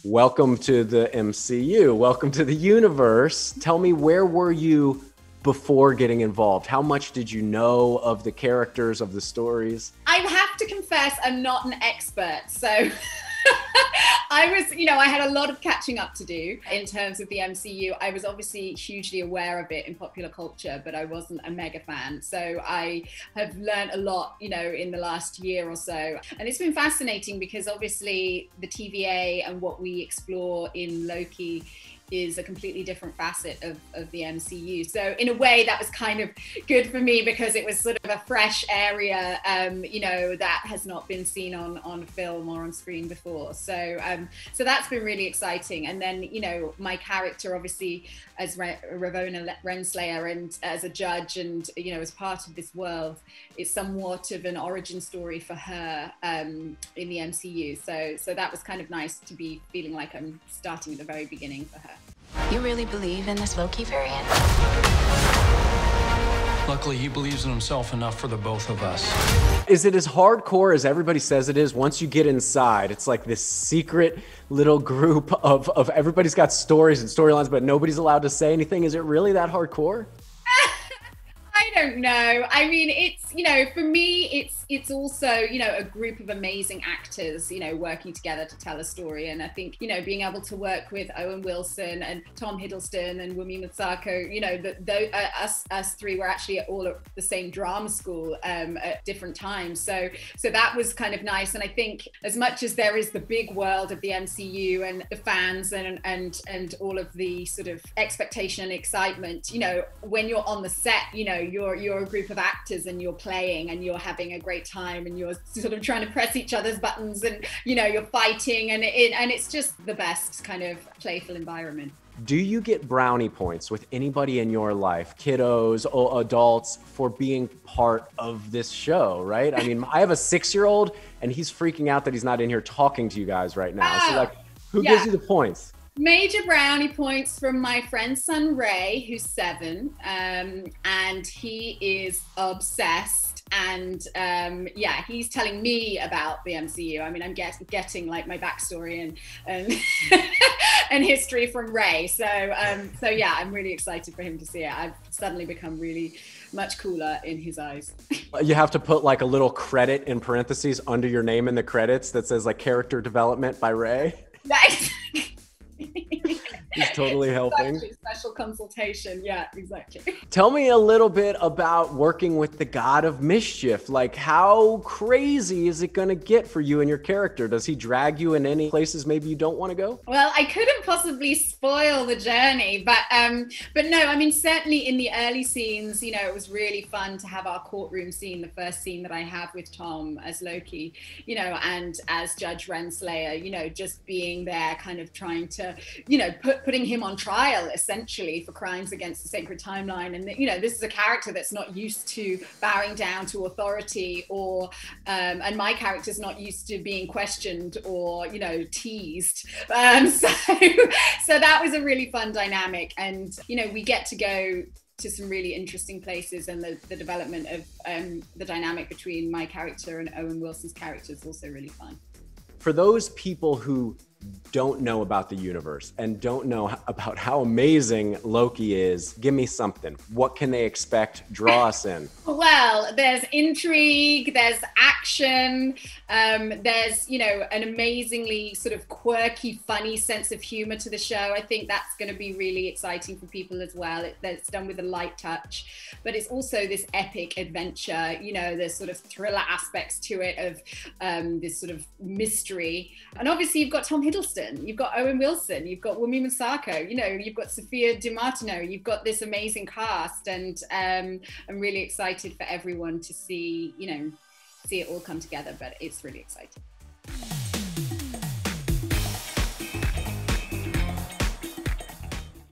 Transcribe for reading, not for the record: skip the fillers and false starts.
welcome to the MCU. Welcome to the universe. Tell me, where were you before getting involved? How much did you know of the characters, of the stories? I have to confess, I'm not an expert. So I had a lot of catching up to do in terms of the MCU. I was obviously hugely aware of it in popular culture, but I wasn't a mega fan. So I have learned a lot, in the last year or so. And it's been fascinating because obviously the TVA and what we explore in Loki is a completely different facet of the MCU. So in a way that was kind of good for me because it was sort of a fresh area, that has not been seen on film or on screen before. So that's been really exciting. And then, my character obviously as Ravonna Renslayer and as a judge and, as part of this world, it's somewhat of an origin story for her in the MCU. So that was kind of nice to be feeling like I'm starting at the very beginning for her. You really believe in this Loki variant? Luckily, he believes in himself enough for the both of us. Is it as hardcore as everybody says it is? Once you get inside, it's like this secret little group of everybody's got stories and storylines, but nobody's allowed to say anything. Is it really that hardcore? I don't know. I mean, it's, for me, it's also, a group of amazing actors, working together to tell a story. And I think, being able to work with Owen Wilson and Tom Hiddleston and Wunmi Mosaku, us three were actually all at the same drama school at different times. So that was kind of nice. And I think as much as there is the big world of the MCU and the fans and all of the sort of expectation and excitement, when you're on the set, you're a group of actors and you're playing and you're having a great time and you're sort of trying to press each other's buttons and you're fighting and it's just the best kind of playful environment. Do you get brownie points with anybody in your life, kiddos or adults, for being part of this show, right? I mean, I have a 6-year-old and he's freaking out that he's not in here talking to you guys right now. So who gives you the points? Major brownie points from my friend's son Ray, who's 7, and he is obsessed. And he's telling me about the MCU. I mean, I'm getting like my backstory and and history from Ray. So I'm really excited for him to see it. I've suddenly become really much cooler in his eyes. You have to put like a little credit in parentheses under your name in the credits that says like character development by Ray. Nice. He's totally helping. Special consultation. Yeah, exactly. Tell me a little bit about working with the God of Mischief. Like, how crazy is it going to get for you and your character? Does he drag you in any places maybe you don't want to go? Well, I couldn't possibly spoil the journey, but no, I mean, certainly in the early scenes, it was really fun to have our courtroom scene, the first scene that I have with Tom as Loki, and as Judge Renslayer, just being there, kind of trying to, putting him on trial essentially for crimes against the sacred timeline. And this is a character that's not used to bowing down to authority or and my character's not used to being questioned or teased. So that was a really fun dynamic, and we get to go to some really interesting places, and the development of the dynamic between my character and Owen Wilson's character is also really fun. For those people who don't know about the universe and don't know about how amazing Loki is, give me something. What can they expect? Draw us in. Well, there's intrigue, there's action, there's, an amazingly sort of quirky, funny sense of humor to the show. I think that's going to be really exciting for people as well. It's done with a light touch, but it's also this epic adventure, there's sort of thriller aspects to it of this sort of mystery. And obviously you've got Tom Hiddleston, you've got Owen Wilson, you've got Wunmi Mosaku, you've got Sophia DiMartino, you've got this amazing cast, and I'm really excited for everyone to see it all come together, but it's really exciting.